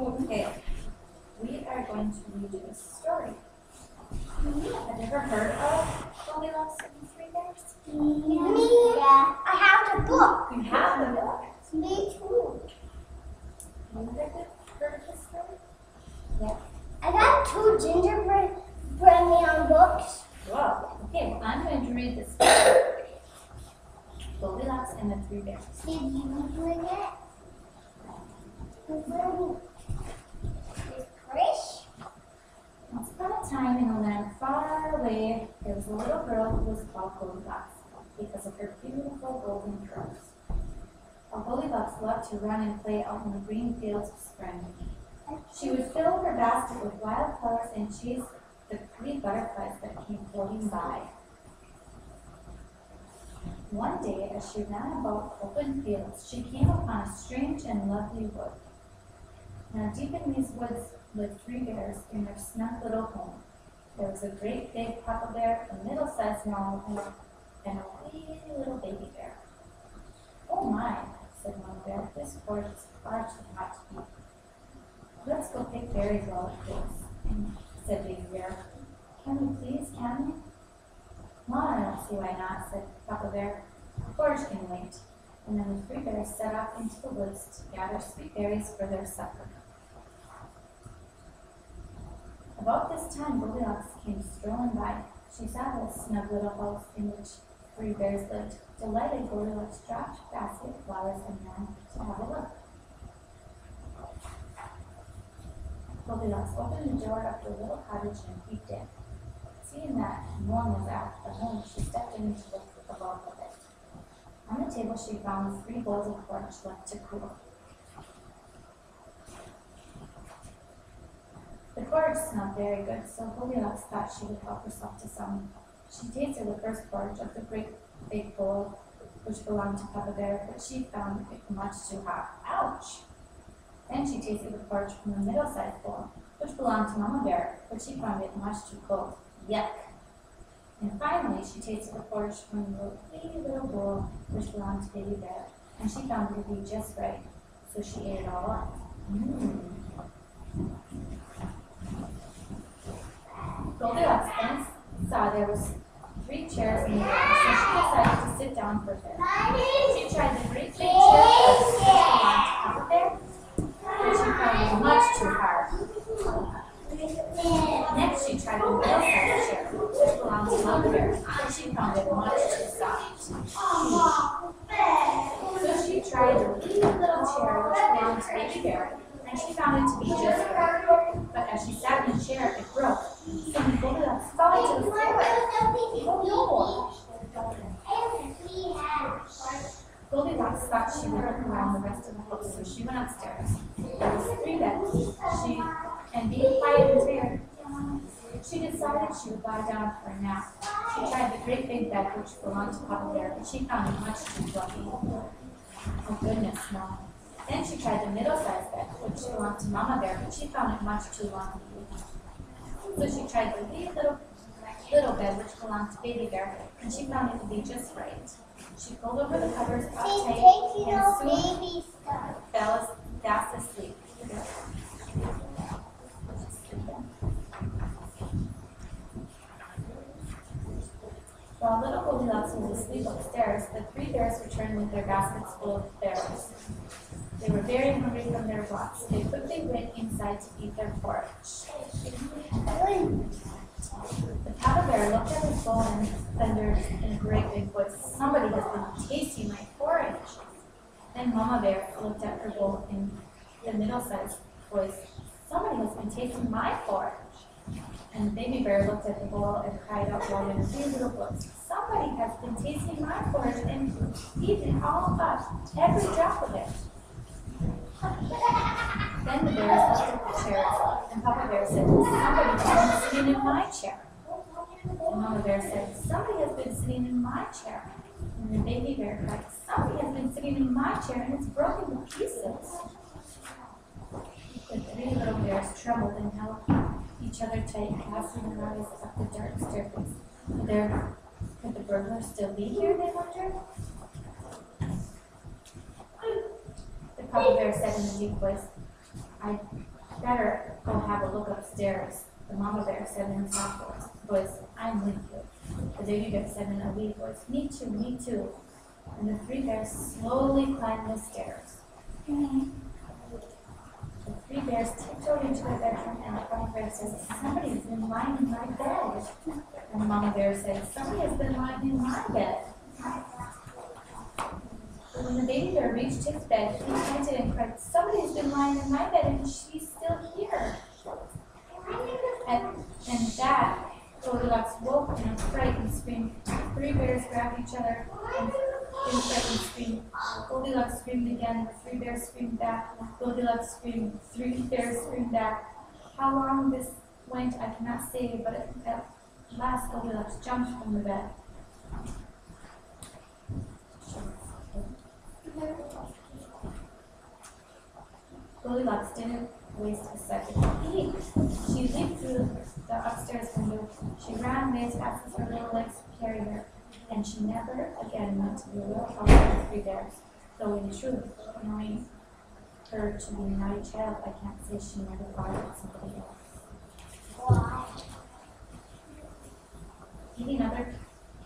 Okay, we are going to read you a story. Have you ever heard of Goldilocks and the Three Bears? Yeah. I have the book. You have the book? Me too. Have you heard of this story? Yeah. I got 2 gingerbread man books. Whoa. Okay, well, I'm going to read this story. Goldilocks and the Three Bears. Did you bring it? Chris? Once upon a time in a land far away, there was a little girl who was called Goldilocks because of her beautiful golden curls. While Goldilocks loved to run and play out in the green fields of spring, she would fill her basket with wild flowers and chase the pretty butterflies that came floating by. One day, as she ran about open fields, she came upon a strange and lovely wood. Now, deep in these woods lived 3 bears in their snug little home. There was a great big papa bear, a middle-sized mama bear, and a wee little baby bear. "Oh my," said Mama Bear, "this forest is far too hot to eat. Let's go pick berries while it cools," said Baby Bear. "Can we please, can we?" "Well, I don't see why not," said Papa Bear. "The porridge can wait." And then the 3 bears set off into the woods to gather sweet berries for their supper. About this time, Goldilocks came strolling by. She saw the snug little house in which 3 bears lived. Delighted, Goldilocks dropped her basket of flowers and ran to have a look. Goldilocks opened the door of the little cottage and peeped in. Seeing that no one was at the home, she stepped in to look about a bit. On the table, she found 3 bowls of porridge left to cool. The porridge smelled very good, so Goldilocks thought she would help herself to some. She tasted the first porridge of the great big bowl, which belonged to Papa Bear, but she found it much too hot. Ouch! Then she tasted the porridge from the middle-sized bowl, which belonged to Mama Bear, but she found it much too cold. Yuck! And finally, she tasted the porridge from the wee little bowl, which belonged to Baby Bear, and she found it to be just right, so she ate it all up. Goldilocks then saw there was 3 chairs in the room, so she decided to sit down for a bit. She tried the great big chair first, which belonged to Papa Bear, but she found it much too hard. Next, she tried the middle-sized chair, which belonged to Mama Bear, but she found it much too soft. So she tried the wee little chair, which belonged to Baby Bear, and she found it to be just right. But as she sat in the chair, it broke. So Goldilocks fell into the floor. Oh no! Goldilocks thought she would look around the rest of the house, so she went upstairs. There was 3 beds. And being quiet and tired, she decided she would lie down for a nap. She tried the great big bed, which belonged to Papa Bear, but she found it much too fluffy. Oh goodness, no. Then she tried the middle-sized bed, which belonged to Mama Bear, but she found it much too long. So she tried the wee little bed, which belonged to Baby Bear, and she found it to be just right. She pulled over the covers up tight and soon fell fast asleep. While little Goldilocks was asleep upstairs, the 3 bears returned with their baskets full of berries. They were very hungry from their walks. They quickly went inside to eat their porridge. The Papa Bear looked at his bowl and thundered in a great big voice, "Somebody has been tasting my porridge." Then Mama Bear looked at her bowl in the middle-sized voice, "Somebody has been tasting my porridge." And Baby Bear looked at the bowl and cried out loud in a wee little voice, "Somebody has been tasting my porridge and eaten all up, every drop of it." Then the bears looked at the chairs, and Papa Bear said, "Somebody has been sitting in my chair." And Mama Bear said, "Somebody has been sitting in my chair." And then Baby Bear cried, "Somebody has been sitting in my chair and it's broken to pieces." The 3 little bears trembled and held each other tight, casting their eyes up the dark staircase. Could the burglar still be here, they wondered? The Papa Bear said in a deep voice, I better go have a look upstairs. The mama bear said in a soft voice, I'm with you. The baby bear said in a weak voice, me too, me too. And the three bears slowly climbed the stairs. The three bears tiptoed into their bedroom, and the mama bear says, somebody's been lying in my bed. And the mama bear said, somebody has been lying in my bed. But when the baby bear reached his bed, he pointed and cried, somebody's been lying in my bed, and she's still here. And that, Goldilocks woke in a fright and screamed. Three bears grabbed each other and in fright and screamed. Goldilocks screamed again. The three bears screamed back. Goldilocks screamed. Three bears screamed back. How long this went, I cannot say, but at last Goldilocks jumped from the bed. Goldilocks didn't waste a second. She leaped through the upstairs window. She ran away as fast as her little legs could carry her, and she never again went to the little house with the three bears. Though in truth, knowing her to be a naughty child, I can't say she never bothered somebody else. Eating other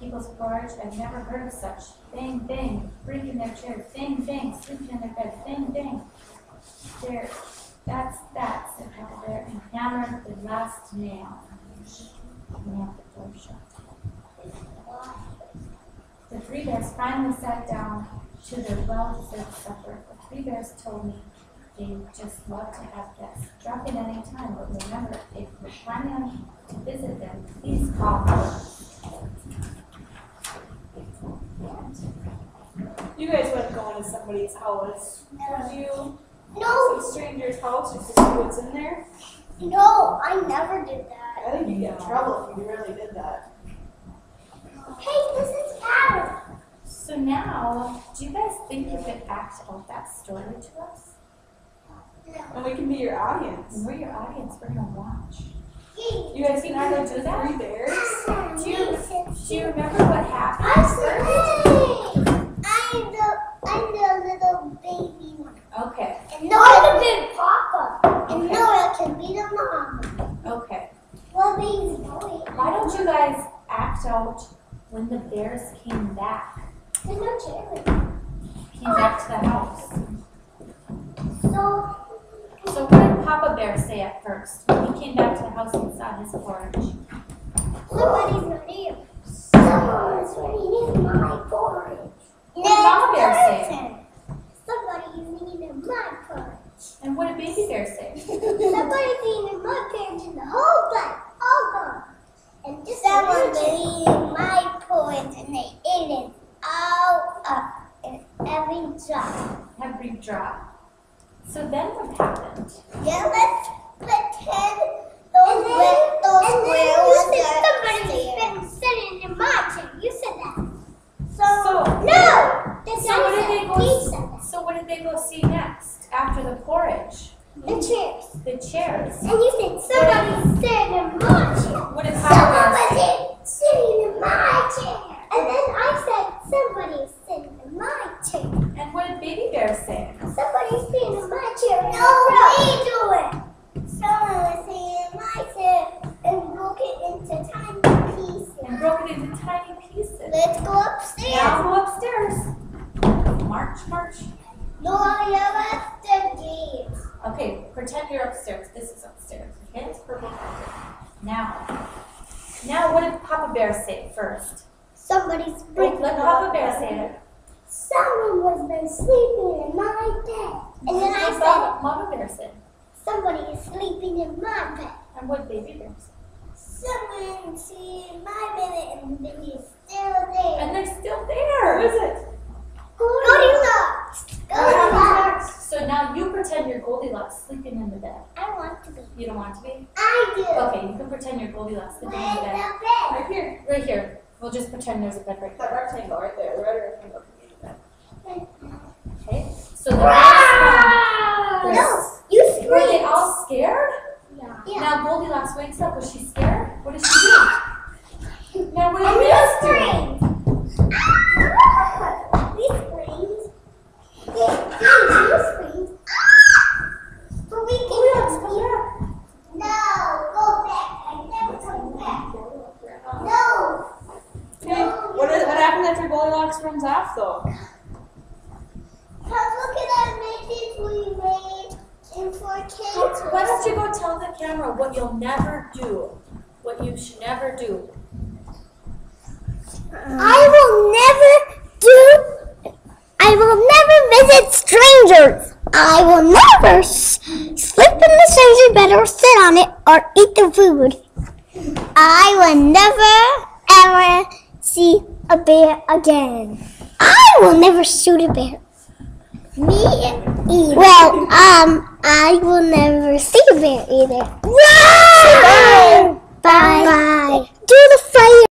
people's porridge, I've never heard of such. Bang, bang, breaking their chairs. Bang, bang, sleeping in their beds. Bang, bang. There, that's that, said Papa Bear, and hammered the last nail. Nailed the door shut. The three bears finally sat down to their well-deserved supper. The three bears told me they just love to have guests. Drop in any time, but remember, if you're planning on to visit them, please call first. You guys wouldn't go into somebody's house, would you? No, Some stranger's house just to see what's in there? no, I never did that. I think you'd get in trouble if you really did that. Hey, this is Adam. So now, do you guys think you could act out that story to us? And we can be your audience. We're your audience, we're gonna watch. You guys can either do do that? Three bears. Do you remember what happened? I'm the little baby one. Okay, And Noah can be Papa. And Okay. Noah can be the mom. okay. Well, baby boy. Why don't you guys act out when the bears came back? There's no chair. Came back to the house. So, So what did Papa Bear say at first when he came back to the house and saw his porridge? somebody's not here. Someone's eating my porridge. What did Mama Bear say? Somebody's eating my porridge. And what did Baby Bear say? Somebody's eating my porridge in the whole place, all gone. And just someone's eating my porridge and they ate it all up in every drop. Every drop. So then what happened? Yeah, let's pretend those squirrels somebody's been sitting in my chair. You said that. So No! what did they go see next after the porridge? The chairs. The chairs. And you said somebody's sitting in my chair. What did Papa Bear say? Somebody's sitting in my chair. And then I said somebody's sitting in my chair. And what did Baby Bear say? Somebody's sitting in my chair. No, we do it. Someone was sitting in my chair and broke it into tiny pieces. And broke it into tiny pieces. Let's go upstairs. Now go upstairs. March, march. No, I have the gates. Okay, pretend you're upstairs. This is upstairs, okay? It's purple. Now what did Papa Bear say first? Somebody's Wait, let Papa Bear say it. Someone was been sleeping in my bed. And then I What said, Mama Bear said. somebody is sleeping in my bed. And what did Baby Bear say? Someone's in my bed and he's still there. And they're still there. Who is it? Goldilocks. Goldilocks. So now you pretend you're Goldilocks sleeping in the bed. I want to be. You don't want to be? I do. Okay, you can pretend you're Goldilocks sleeping in the Where's bed. the bed? Right here. Right here. We'll just pretend there's a bed right That there. rectangle right there. The red rectangle can be that. Okay? So the next one. No, you Were they screamed. all scared? Yeah. Now Goldilocks wakes up. Was she scared? What did she do? Now what And did we this do? screamed. We screamed. You screamed. But we tell the camera what you'll never do. What you should never do. I will never visit strangers. I will never sleep in the stranger bed or sit on it or eat the food. I will never ever see a bear again. I will never shoot a bear. Me either. Well, I will never see a bear either. Bye. Bye. Bye. Do the fire.